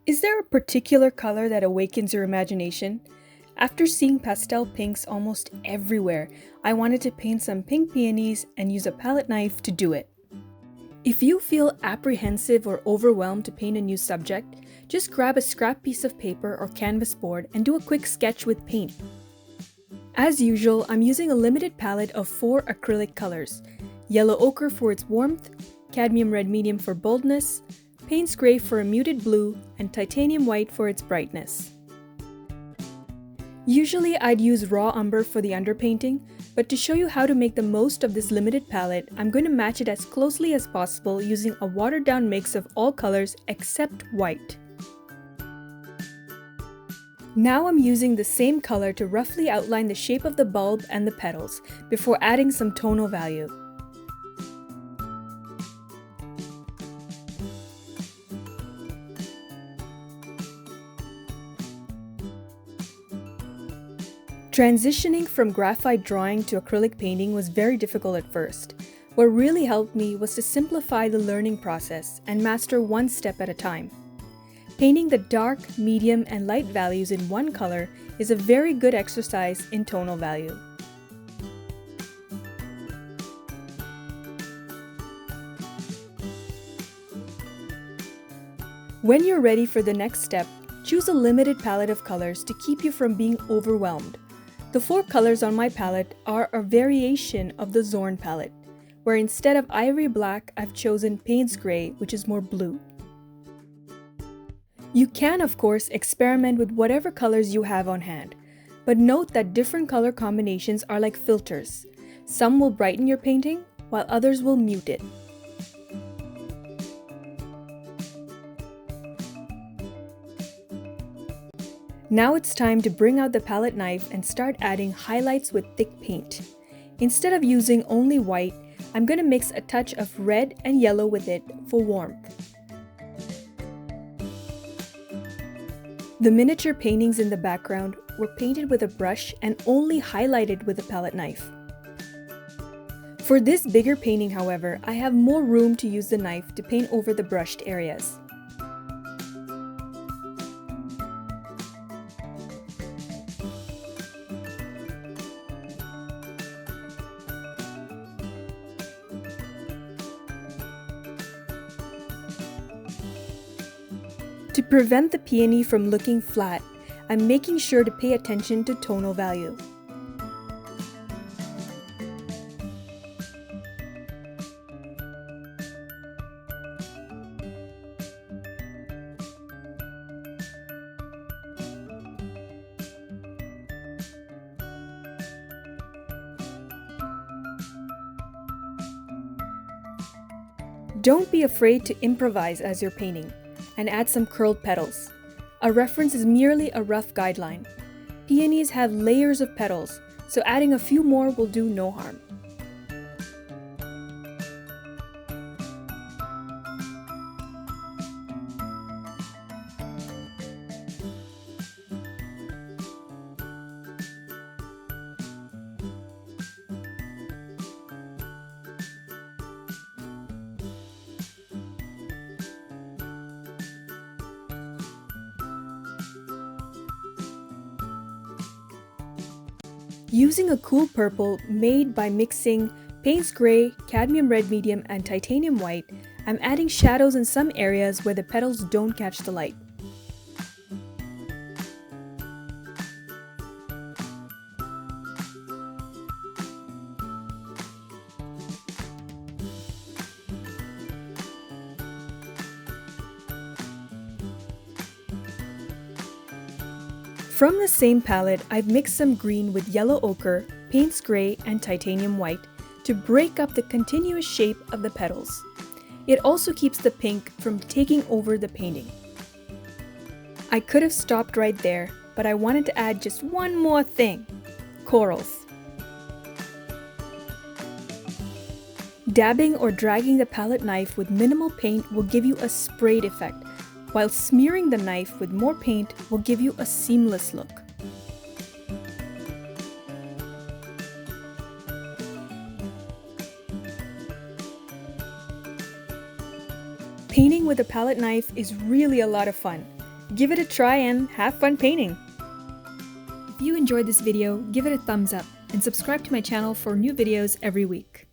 Is there a particular color that awakens your imagination? After seeing pastel pinks almost everywhere, I wanted to paint some pink peonies and use a palette knife to do it. If you feel apprehensive or overwhelmed to paint a new subject, just grab a scrap piece of paper or canvas board and do a quick sketch with paint. As usual, I'm using a limited palette of 4 acrylic colors: yellow ochre for its warmth, cadmium red medium for boldness, Payne's gray for a muted blue, and titanium white for its brightness. Usually I'd use raw umber for the underpainting, but to show you how to make the most of this limited palette, I'm going to match it as closely as possible using a watered down mix of all colors except white. Now I'm using the same color to roughly outline the shape of the bulb and the petals, before adding some tonal value. Transitioning from graphite drawing to acrylic painting was very difficult at first. What really helped me was to simplify the learning process and master one step at a time. Painting the dark, medium, and light values in one color is a very good exercise in tonal value. When you're ready for the next step, choose a limited palette of colors to keep you from being overwhelmed. The 4 colors on my palette are a variation of the Zorn palette, where instead of ivory black, I've chosen Payne's gray, which is more blue. You can, of course, experiment with whatever colors you have on hand, but note that different color combinations are like filters. Some will brighten your painting, while others will mute it. Now it's time to bring out the palette knife and start adding highlights with thick paint. Instead of using only white, I'm going to mix a touch of red and yellow with it for warmth. The miniature paintings in the background were painted with a brush and only highlighted with a palette knife. For this bigger painting, however, I have more room to use the knife to paint over the brushed areas. To prevent the peony from looking flat, I'm making sure to pay attention to tonal value. Don't be afraid to improvise as you're painting, and add some curled petals. A reference is merely a rough guideline. Peonies have layers of petals, so adding a few more will do no harm. Using a cool purple made by mixing Payne's gray, cadmium red medium, and titanium white, I'm adding shadows in some areas where the petals don't catch the light. From the same palette, I've mixed some green with yellow ochre, Payne's gray, and titanium white to break up the continuous shape of the petals. It also keeps the pink from taking over the painting. I could have stopped right there, but I wanted to add just one more thing: corals. Dabbing or dragging the palette knife with minimal paint will give you a sprayed effect, while smearing the knife with more paint will give you a seamless look. Painting with a palette knife is really a lot of fun. Give it a try and have fun painting! If you enjoyed this video, give it a thumbs up and subscribe to my channel for new videos every week.